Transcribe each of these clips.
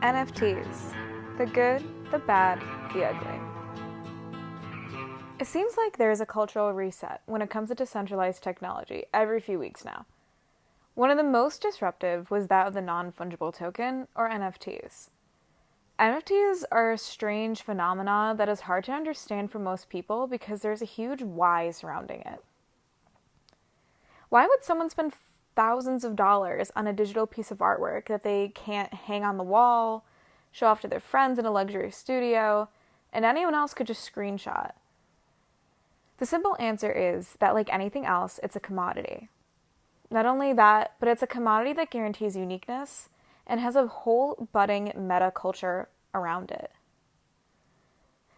NFTs. The good, the bad, the ugly. It seems like there is a cultural reset when it comes to decentralized technology every few weeks now. One of the most disruptive was that of the non-fungible token, or NFTs. NFTs are a strange phenomena that is hard to understand for most people because there's a huge why surrounding it. Why would someone spend thousands of dollars on a digital piece of artwork that they can't hang on the wall, show off to their friends in a luxury studio, and anyone else could just screenshot? The simple answer is that, like anything else, it's a commodity. Not only that, but it's a commodity that guarantees uniqueness and has a whole budding meta culture around it.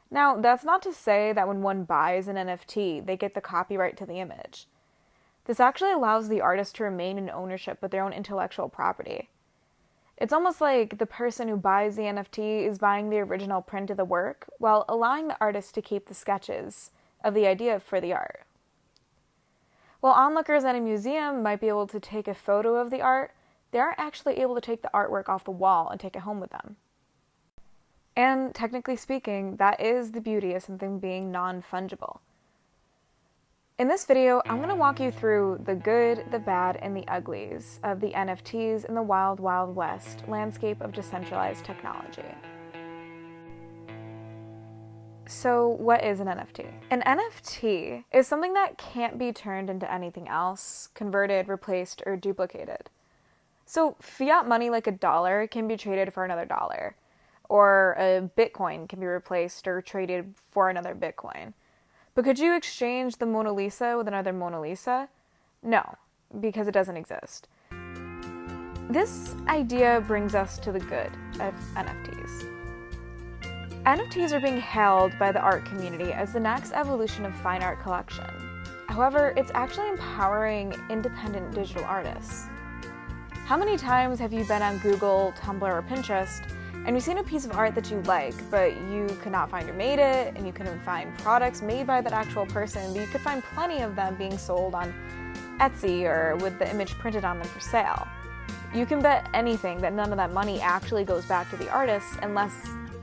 Now, that's not to say that when one buys an NFT, they get the copyright to the image. This actually allows the artist to remain in ownership of their own intellectual property. It's almost like the person who buys the NFT is buying the original print of the work, while allowing the artist to keep the sketches of the idea for the art. While onlookers at a museum might be able to take a photo of the art, they aren't actually able to take the artwork off the wall and take it home with them. And technically speaking, that is the beauty of something being non-fungible. In this video, I'm going to walk you through the good, the bad, and the uglies of the NFTs in the wild, wild west landscape of decentralized technology. So what is an NFT? An NFT is something that can't be turned into anything else, converted, replaced, or duplicated. So fiat money like $1 can be traded for another dollar, or a Bitcoin can be replaced or traded for another Bitcoin. But could you exchange the Mona Lisa with another Mona Lisa? No, because it doesn't exist. This idea brings us to the good of NFTs. NFTs are being hailed by the art community as the next evolution of fine art collection. However, it's actually empowering independent digital artists. How many times have you been on Google, Tumblr, or Pinterest, and you've seen a piece of art that you like, but you could not find who made it, and you couldn't find products made by that actual person, but you could find plenty of them being sold on Etsy or with the image printed on them for sale? You can bet anything that none of that money actually goes back to the artists unless,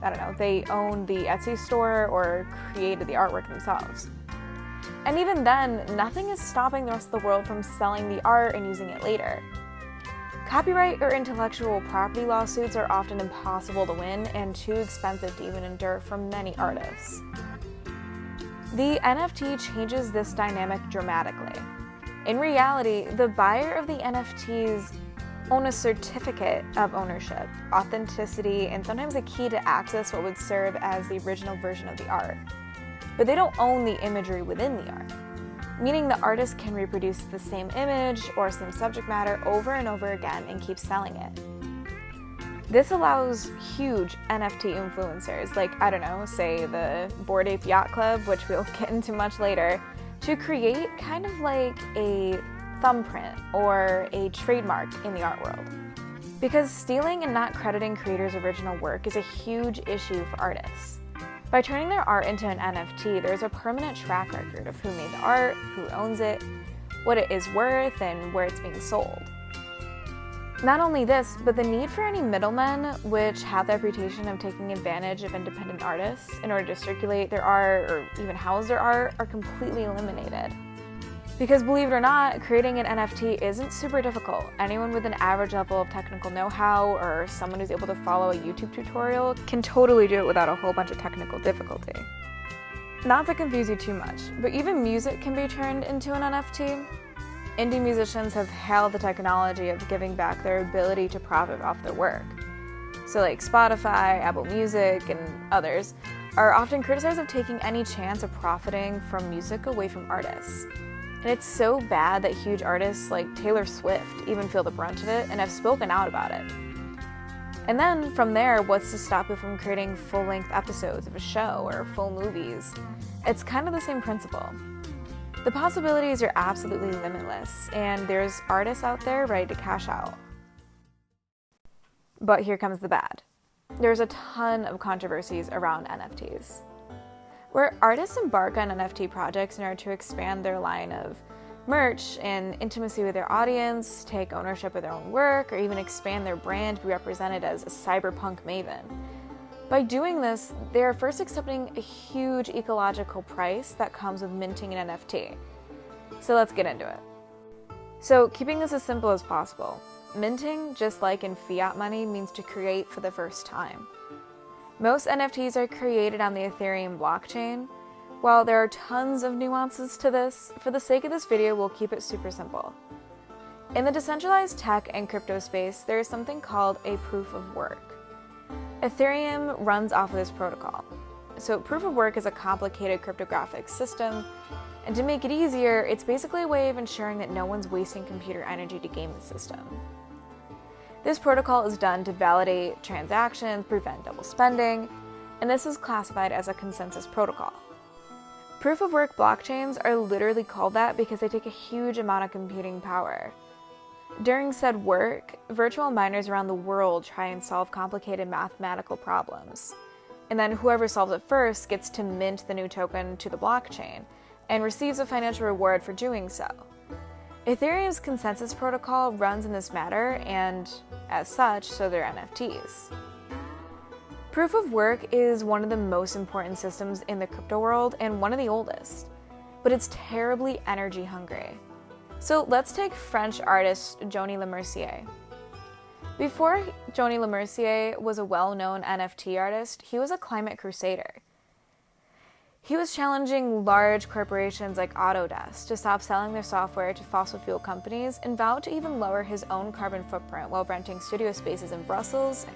I don't know, they own the Etsy store or created the artwork themselves. And even then, nothing is stopping the rest of the world from selling the art and using it later. Copyright or intellectual property lawsuits are often impossible to win and too expensive to even endure for many artists. The NFT changes this dynamic dramatically. In reality, the buyer of the NFTs own a certificate of ownership, authenticity, and sometimes a key to access what would serve as the original version of the art. But they don't own the imagery within the art, meaning the artist can reproduce the same image or same subject matter over and over again and keep selling it. This allows huge NFT influencers, like, I don't know, say the Bored Ape Yacht Club, which we'll get into much later, to create kind of like a thumbprint or a trademark in the art world. Because stealing and not crediting creators' original work is a huge issue for artists. By turning their art into an NFT, there's a permanent track record of who made the art, who owns it, what it is worth, and where it's being sold. Not only this, but the need for any middlemen, which have the reputation of taking advantage of independent artists in order to circulate their art or even house their art, are completely eliminated. Because believe it or not, creating an NFT isn't super difficult. Anyone with an average level of technical know-how or someone who's able to follow a YouTube tutorial can totally do it without a whole bunch of technical difficulty. Not to confuse you too much, but even music can be turned into an NFT. Indie musicians have hailed the technology of giving back their ability to profit off their work. So like Spotify, Apple Music, and others are often criticized of taking any chance of profiting from music away from artists. And it's so bad that huge artists like Taylor Swift even feel the brunt of it and have spoken out about it. And then from there, what's to stop you from creating full-length episodes of a show or full movies? It's kind of the same principle. The possibilities are absolutely limitless, and there's artists out there ready to cash out. But here comes the bad. There's a ton of controversies around NFTs. Where artists embark on NFT projects in order to expand their line of merch and intimacy with their audience, take ownership of their own work, or even expand their brand to be represented as a cyberpunk maven. By doing this, they are first accepting a huge ecological price that comes with minting an NFT. So let's get into it. So keeping this as simple as possible, minting, just like in fiat money, means to create for the first time. Most NFTs are created on the Ethereum blockchain. While there are tons of nuances to this, for the sake of this video, we'll keep it super simple. In the decentralized tech and crypto space, there is something called a proof of work. Ethereum runs off of this protocol. So proof of work is a complicated cryptographic system, and to make it easier, it's basically a way of ensuring that no one's wasting computer energy to game the system. This protocol is done to validate transactions, prevent double spending, and this is classified as a consensus protocol. Proof of work blockchains are literally called that because they take a huge amount of computing power. During said work, virtual miners around the world try and solve complicated mathematical problems. And then whoever solves it first gets to mint the new token to the blockchain and receives a financial reward for doing so. Ethereum's consensus protocol runs in this manner, and as such, so their NFTs. Proof of work is one of the most important systems in the crypto world and one of the oldest, but it's terribly energy hungry. So let's take French artist Johnny Lemercier. Before Johnny Lemercier was a well-known NFT artist, he was a climate crusader. He was challenging large corporations like Autodesk to stop selling their software to fossil fuel companies and vowed to even lower his own carbon footprint while renting studio spaces in Brussels.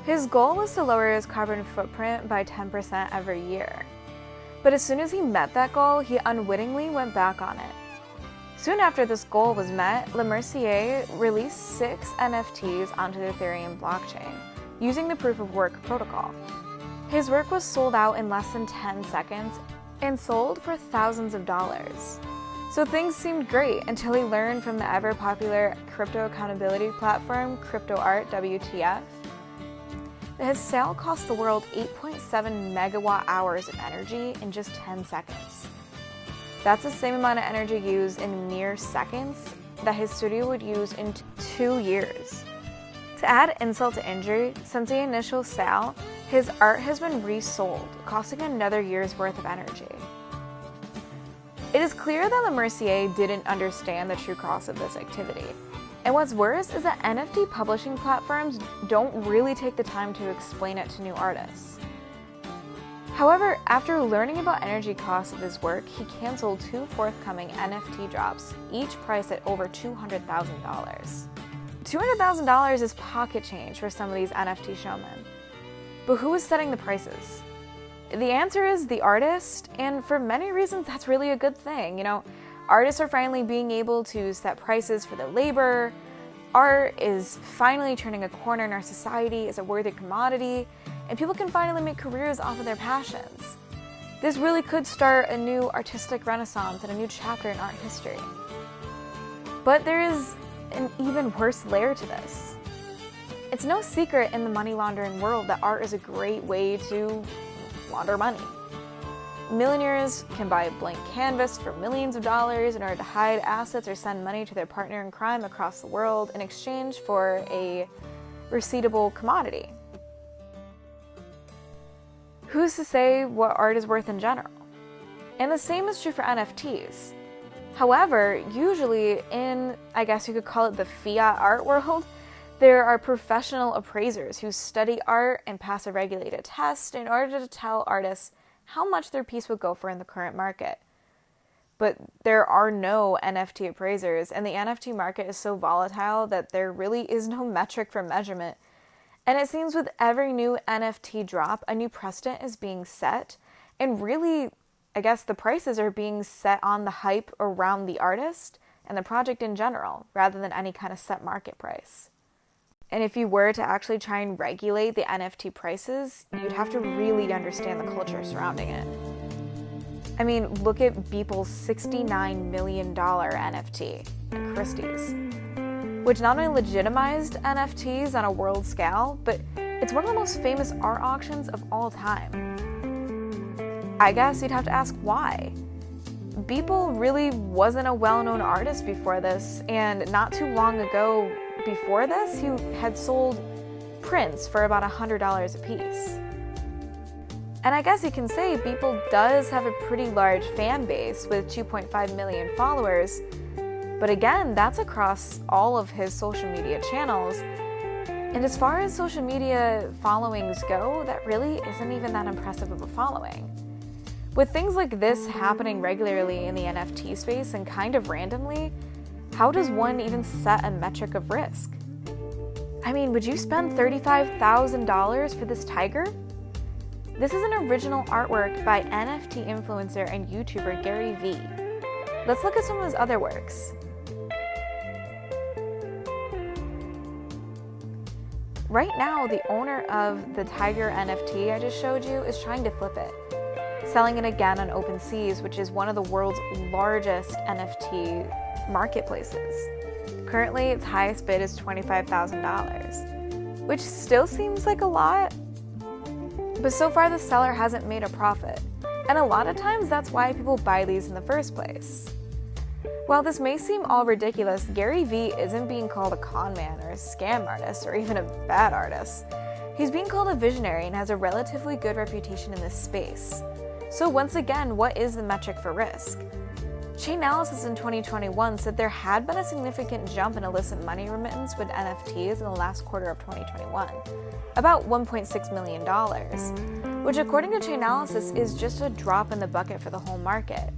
His goal was to lower his carbon footprint by 10% every year. But as soon as he met that goal, he unwittingly went back on it. Soon after this goal was met, Lemercier released 6 NFTs onto the Ethereum blockchain, using the proof of work protocol. His work was sold out in less than 10 seconds and sold for thousands of dollars. So things seemed great until he learned from the ever-popular crypto accountability platform CryptoArt WTF that his sale cost the world 8.7 megawatt hours of energy in just 10 seconds. That's the same amount of energy used in mere seconds that his studio would use in 2 years. To add insult to injury, since the initial sale, his art has been resold, costing another year's worth of energy. It is clear that Lemercier didn't understand the true cost of this activity. And what's worse is that NFT publishing platforms don't really take the time to explain it to new artists. However, after learning about energy costs of his work, he canceled 2 forthcoming NFT drops, each priced at over $200,000. $200,000 is pocket change for some of these NFT showmen. But who is setting the prices? The answer is the artist, and for many reasons that's really a good thing. Artists are finally being able to set prices for their labor. Art is finally turning a corner in our society as a worthy commodity, and people can finally make careers off of their passions. This really could start a new artistic renaissance and a new chapter in art history. But there is an even worse layer to this. It's no secret in the money laundering world that art is a great way to launder money. Millionaires can buy a blank canvas for millions of dollars in order to hide assets or send money to their partner in crime across the world in exchange for a receivable commodity. Who's to say what art is worth in general? And the same is true for NFTs. However, usually in, I guess you could call it the fiat art world, there are professional appraisers who study art and pass a regulated test in order to tell artists how much their piece would go for in the current market. But there are no NFT appraisers, and the NFT market is so volatile that there really is no metric for measurement. And it seems with every new NFT drop, a new precedent is being set, and really, I guess the prices are being set on the hype around the artist and the project in general, rather than any kind of set market price. And if you were to actually try and regulate the NFT prices, you'd have to really understand the culture surrounding it. I mean, look at Beeple's $69 million NFT at Christie's, which not only legitimized NFTs on a world scale, but it's one of the most famous art auctions of all time. I guess you'd have to ask why. Beeple really wasn't a well-known artist before this, and not too long ago before this, he had sold prints for about $100 a piece. And I guess you can say Beeple does have a pretty large fan base with 2.5 million followers, but again, that's across all of his social media channels. And as far as social media followings go, that really isn't even that impressive of a following. With things like this happening regularly in the NFT space and kind of randomly, how does one even set a metric of risk? I mean, would you spend $35,000 for this tiger? This is an original artwork by NFT influencer and YouTuber Gary Vee. Let's look at some of his other works. Right now, the owner of the tiger NFT I just showed you is trying to flip it, selling it again on OpenSea, which is one of the world's largest NFT marketplaces. Currently, its highest bid is $25,000, which still seems like a lot, but so far the seller hasn't made a profit, and a lot of times that's why people buy these in the first place. While this may seem all ridiculous, Gary Vee isn't being called a con man or a scam artist or even a bad artist. He's being called a visionary and has a relatively good reputation in this space. So once again, what is the metric for risk? Chainalysis in 2021 said there had been a significant jump in illicit money remittance with NFTs in the last quarter of 2021, about $1.6 million, which according to Chainalysis is just a drop in the bucket for the whole market.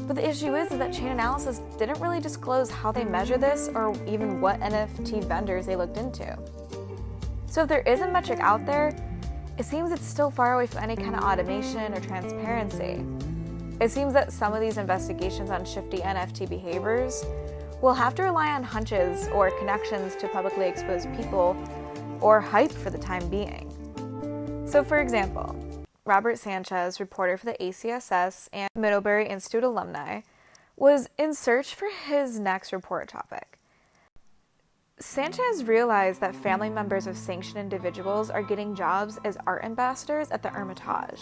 But the issue is that Chainalysis didn't really disclose how they measure this or even what NFT vendors they looked into. So if there is a metric out there, it seems it's still far away from any kind of automation or transparency. It seems that some of these investigations on shifty NFT behaviors will have to rely on hunches or connections to publicly exposed people or hype for the time being. So for example, Robert Sanchez, reporter for the ACSS and Middlebury Institute alumni, was in search for his next report topic. Sanchez realized that family members of sanctioned individuals are getting jobs as art ambassadors at the Hermitage.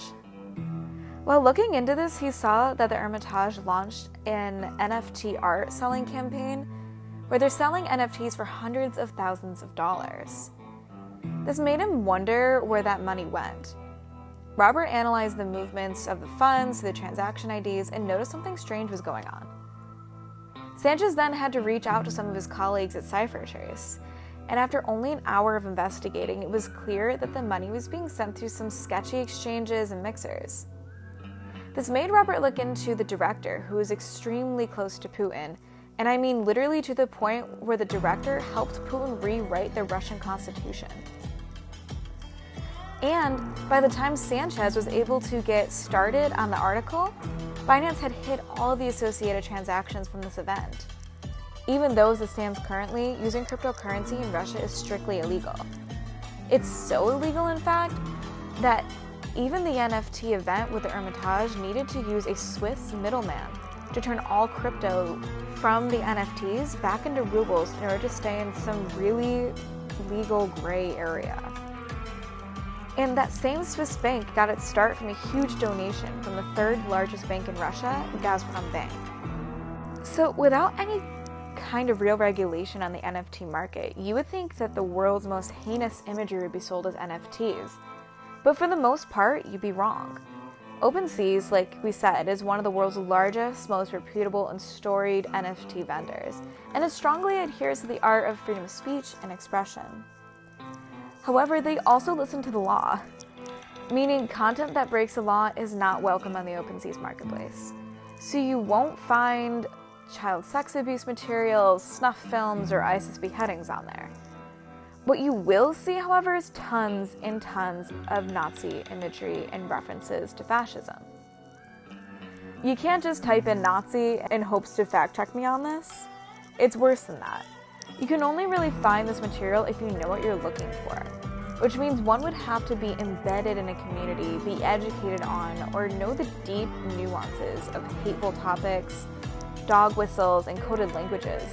While looking into this, he saw that the Hermitage launched an NFT art selling campaign where they're selling NFTs for hundreds of thousands of dollars. This made him wonder where that money went. Robert analyzed the movements of the funds, the transaction IDs, and noticed something strange was going on. Sanchez then had to reach out to some of his colleagues at CipherTrace, and after only an hour of investigating, it was clear that the money was being sent through some sketchy exchanges and mixers. This made Robert look into the director, who was extremely close to Putin, and I mean literally to the point where the director helped Putin rewrite the Russian constitution. And by the time Sanchez was able to get started on the article, Binance had hid all of the associated transactions from this event. Even though, as it stands currently, using cryptocurrency in Russia is strictly illegal. It's so illegal, in fact, that even the NFT event with the Hermitage needed to use a Swiss middleman to turn all crypto from the NFTs back into rubles in order to stay in some really legal gray area. And that same Swiss bank got its start from a huge donation from the third largest bank in Russia, Gazprom Bank. So without any kind of real regulation on the NFT market, you would think that the world's most heinous imagery would be sold as NFTs. But for the most part, you'd be wrong. OpenSea, like we said, is one of the world's largest, most reputable and storied NFT vendors, and it strongly adheres to the art of freedom of speech and expression. However, they also listen to the law, meaning content that breaks the law is not welcome on the OpenSea marketplace. So you won't find child sex abuse materials, snuff films, or ISIS beheadings on there. What you will see, however, is tons and tons of Nazi imagery and references to fascism. You can't just type in Nazi in hopes to fact-check me on this. It's worse than that. You can only really find this material if you know what you're looking for, which means one would have to be embedded in a community, be educated on, or know the deep nuances of hateful topics, dog whistles, and coded languages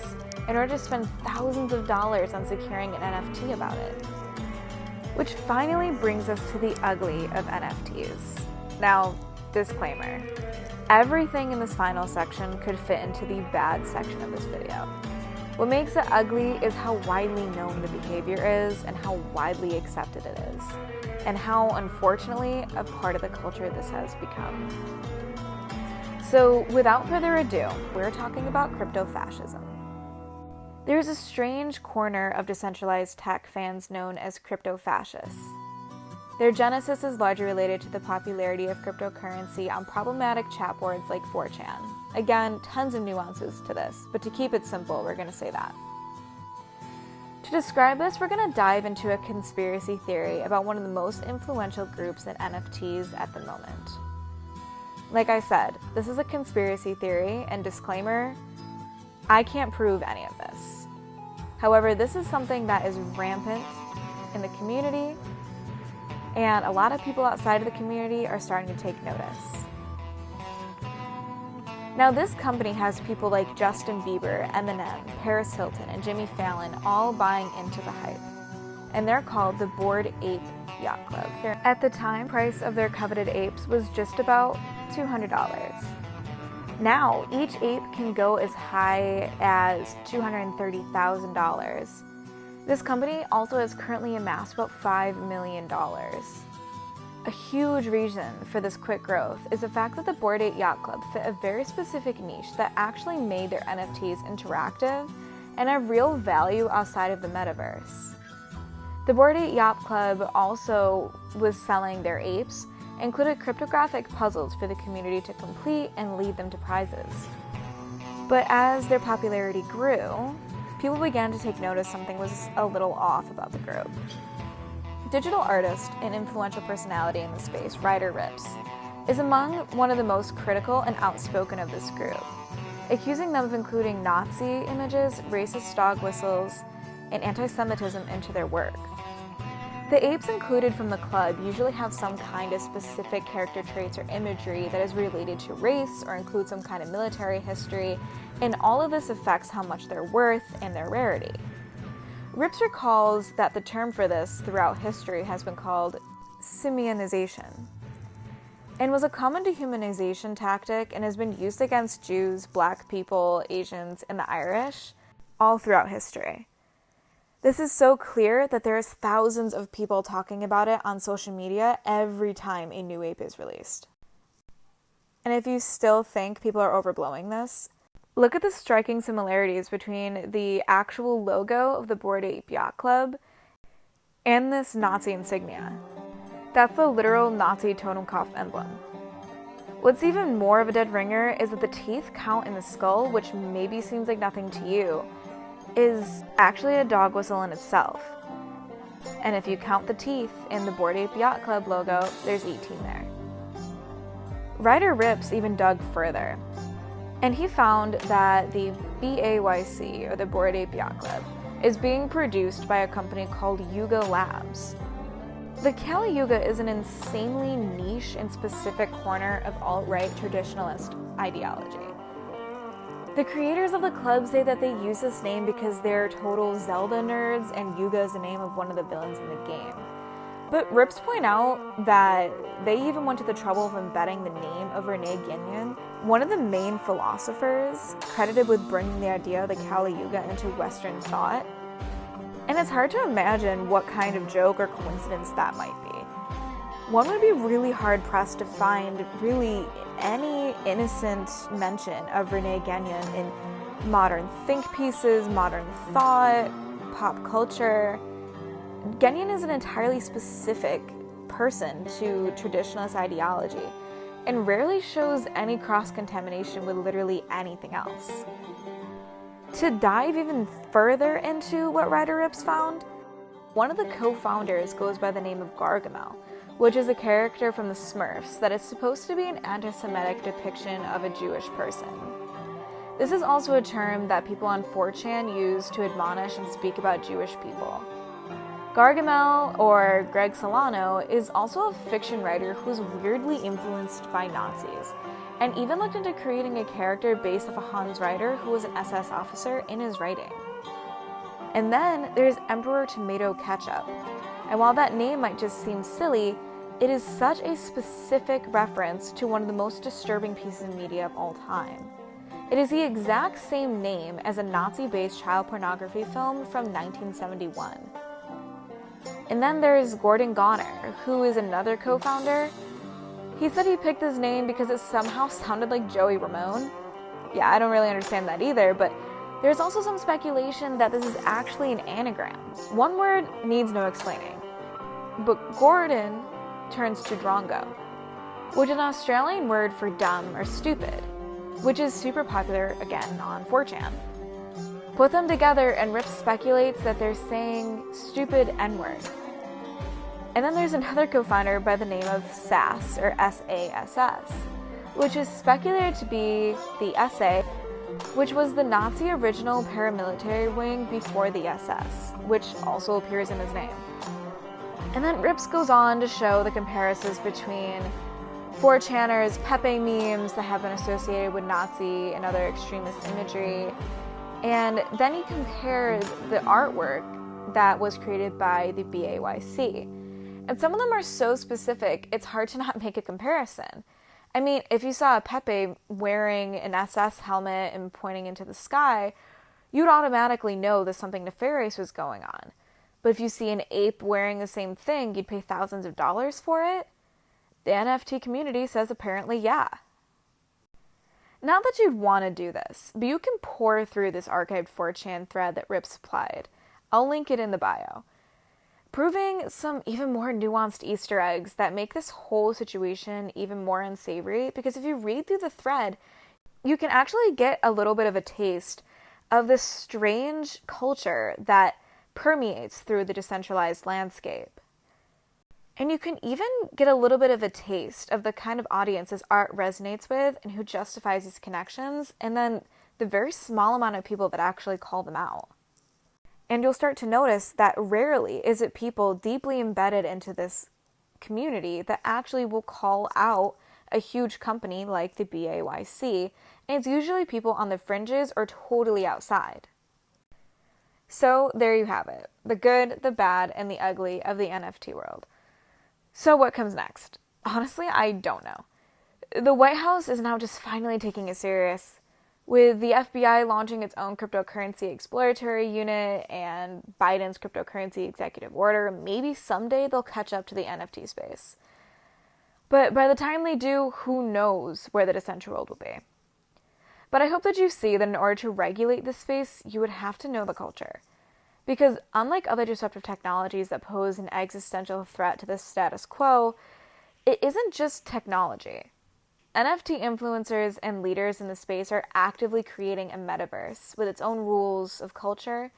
in order to spend thousands of dollars on securing an NFT about it. Which finally brings us to the ugly of NFTs. Now, Disclaimer. Everything in this final section could fit into the bad section of this video. What makes it ugly is how widely known the behavior is and how widely accepted it is, and how, unfortunately, a part of the culture this has become. So, without further ado, we're talking about crypto-fascism. There's a strange corner of decentralized tech fans known as crypto-fascists. Their genesis is largely related to the popularity of cryptocurrency on problematic chat boards like 4chan. Again, tons of nuances to this, but to keep it simple, we're going to say that. To describe this, we're going to dive into a conspiracy theory about one of the most influential groups in NFTs at the moment. Like I said, this is a conspiracy theory, and disclaimer, I can't prove any of this. However, this is something that is rampant in the community, and a lot of people outside of the community are starting to take notice. Now, this company has people like Justin Bieber, Eminem, Paris Hilton, and Jimmy Fallon all buying into the hype. And they're called the Bored Ape Yacht Club. At the time, price of their coveted apes was just about $200. Now, each ape can go as high as $230,000. This company also has currently amassed about $5 million. A huge reason for this quick growth is the fact that the Bored Ape Yacht Club fit a very specific niche that actually made their NFTs interactive and have real value outside of the metaverse. The Bored Ape Yacht Club also was selling their apes, included cryptographic puzzles for the community to complete and lead them to prizes. But as their popularity grew, people began to take notice something was a little off about the group. Digital artist and influential personality in the space, Ryder Ripps, is among one of the most critical and outspoken of this group, accusing them of including Nazi images, racist dog whistles, and anti-Semitism into their work. The apes included from the club usually have some kind of specific character traits or imagery that is related to race or includes some kind of military history, and all of this affects how much they're worth and their rarity. Ripps recalls that the term for this throughout history has been called simianization, and was a common dehumanization tactic and has been used against Jews, Black people, Asians, and the Irish all throughout history. This is so clear that there's thousands of people talking about it on social media every time a new ape is released. And if you still think people are overblowing this, look at the striking similarities between the actual logo of the Bored Ape Yacht Club and this Nazi insignia. That's the literal Nazi Totenkopf emblem. What's even more of a dead ringer is that the teeth count in the skull, which maybe seems like nothing to you, is actually a dog whistle in itself. And if you count the teeth in the Bored Ape Yacht Club logo, there's 18 there. Ryder Ripps even dug further, and he found that the BAYC, or the Bored Ape Yacht Club, is being produced by a company called Yuga Labs. The Kali Yuga is an insanely niche and specific corner of alt-right traditionalist ideology. The creators of the club say that they use this name because they're total Zelda nerds and Yuga is the name of one of the villains in the game. But Ripps point out that they even went to the trouble of embedding the name of Rene Guénon, one of the main philosophers credited with bringing the idea of the Kali Yuga into Western thought. And it's hard to imagine what kind of joke or coincidence that might be. One would be really hard-pressed to find really any innocent mention of Rene Guénon in modern think pieces, modern thought, pop culture. Guénon is an entirely specific person to traditionalist ideology and rarely shows any cross-contamination with literally anything else. To dive even further into what Ryder Ripps found, one of the co-founders goes by the name of Gargamel, which is a character from the Smurfs that is supposed to be an anti-Semitic depiction of a Jewish person. This is also a term that people on 4chan use to admonish and speak about Jewish people. Gargamel, or Greg Solano, is also a fiction writer who's weirdly influenced by Nazis, and even looked into creating a character based off of Hans Ritter, who was an SS officer, in his writing. And then there's Emperor Tomato Ketchup. And while that name might just seem silly, It is such a specific reference to one of the most disturbing pieces of media of all time. It is the exact same name as a Nazi-based child pornography film from 1971. And then there's Gordon Goner, who is another co-founder. He said he picked this name because it somehow sounded like Joey Ramone. Yeah, I don't really understand that either, but there's also some speculation that this is actually an anagram. One word needs no explaining. But Gordon turns to Drongo, which is an Australian word for dumb or stupid, which is super popular again on 4chan. Put them together and Rip speculates that they're saying stupid N-word. And then there's another co-founder by the name of SAS, or SASS, which is speculated to be the SA, which was the Nazi original paramilitary wing before the SS, which also appears in his name. And then Rips goes on to show the comparisons between 4chaners' Pepe memes that have been associated with Nazi and other extremist imagery, and then he compared the artwork that was created by the BAYC. And some of them are so specific, it's hard to not make a comparison. I mean, if you saw a Pepe wearing an SS helmet and pointing into the sky, you'd automatically know that something nefarious was going on. But if you see an ape wearing the same thing, you'd pay thousands of dollars for it? The NFT community says apparently yeah. Not that you'd want to do this, but you can pour through this archived 4chan thread that Rip supplied. I'll link it in the bio. Proving some even more nuanced Easter eggs that make this whole situation even more unsavory, because if you read through the thread, you can actually get a little bit of a taste of this strange culture that permeates through the decentralized landscape. And you can even get a little bit of a taste of the kind of audience this art resonates with and who justifies these connections, and then the very small amount of people that actually call them out. And you'll start to notice that rarely is it people deeply embedded into this community that actually will call out a huge company like the BAYC, and it's usually people on the fringes or totally outside. So there you have it, the good, the bad, and the ugly of the NFT world. So what comes next? Honestly, I don't know. The White House is now just finally taking it serious, with the FBI launching its own cryptocurrency exploratory unit and Biden's cryptocurrency executive order. Maybe someday they'll catch up to the NFT space. But by the time they do, who knows where the Decentral world will be. But I hope that you see that in order to regulate this space, you would have to know the culture. Because unlike other disruptive technologies that pose an existential threat to the status quo, it isn't just technology. NFT influencers and leaders in the space are actively creating a metaverse with its own rules of culture,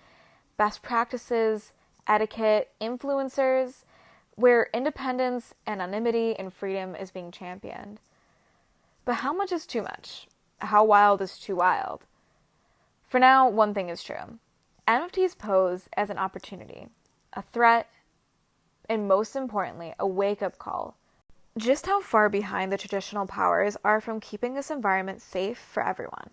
best practices, etiquette, influencers, where independence, anonymity, and freedom is being championed. But how much is too much? How wild is too wild? For now, one thing is true. NFTs pose as an opportunity, a threat, and most importantly, a wake-up call. Just how far behind the traditional powers are from keeping this environment safe for everyone.